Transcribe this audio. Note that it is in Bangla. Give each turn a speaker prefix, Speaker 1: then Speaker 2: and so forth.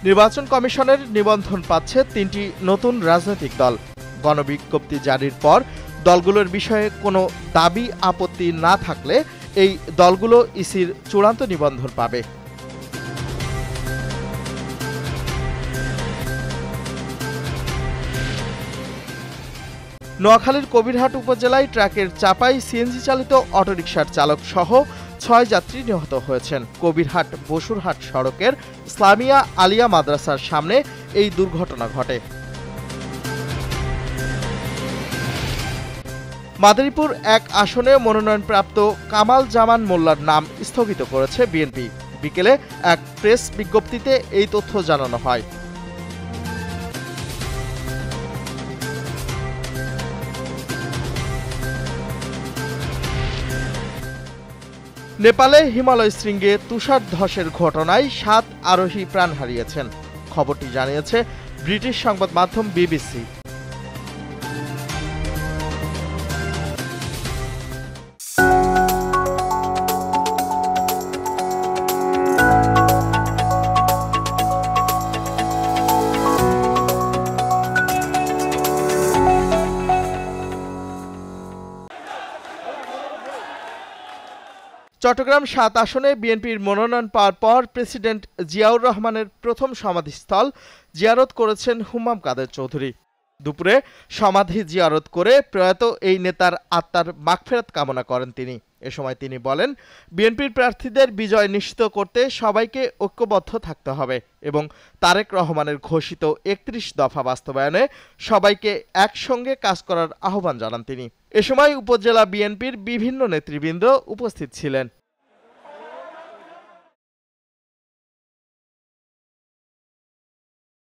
Speaker 1: নির্বাচন কমিশনের নিবন্ধন পাচ্ছে ৩টি নতুন রাজনৈতিক দল। গণবিজ্ঞপ্তি জারির পর দলগুলোর বিষয়ে কোনো দাবি আপত্তি না থাকলে এই দলগুলো ইসির চূড়ান্ত নিবন্ধন পাবে। নোয়াখালীর কবিরহাট উপজেলায় ট্রাকের চাপায় সিএনজি চালিত অটোরিকশার চালক সহ ৬ যাত্রী নিহত হয়েছেন। কবিরহাট বসুরহাট সড়কের ইসলামিয়া আলিয়া মাদ্রাসার সামনে এই দুর্ঘটনা ঘটে। মাদারীপুর ১ আসনে মনোনয়নপ্রাপ্ত কামাল জামান মোল্লার নাম স্থগিত করেছে বিএনপি। বিকেলে এক প্রেস বিজ্ঞপ্তিতে এই তথ্য জানানো হয়। নেপালে হিমালয় শৃঙ্গে তুষার ধসের ঘটনায় ৭ আরোহী প্রাণ হারিয়েছেন। খবরটি জানিয়েছে ব্রিটিশ সংবাদ মাধ্যম বিবিসি। চট্টগ্রাম ৭ আসনে বিএনপির মনোনয়ন পাওয়ার পর প্রেসিডেন্ট জিয়াউর রহমানের প্রথম সমাধিস্থল জিয়ারত করেছেন হুম্মাম কাদের চৌধুরী। দুপুরে সমাধি জিয়ারত করে প্রয়াত এই নেতার আত্মার মাগফিরাত কামনা করেন তিনি। এ সময় তিনি বলেন, বিএনপির প্রার্থীদের বিজয় নিশ্চিত করতে সবাইকে ঐক্যবদ্ধ থাকতে হবে এবং তারেক রহমানের ঘোষিত ৩১ দফা বাস্তবায়নে সবাইকে একসঙ্গে কাজ করার আহ্বান জানান তিনি। এ সময় উপজেলা বিএনপির বিভিন্ন নেতৃবৃন্দ উপস্থিত ছিলেন।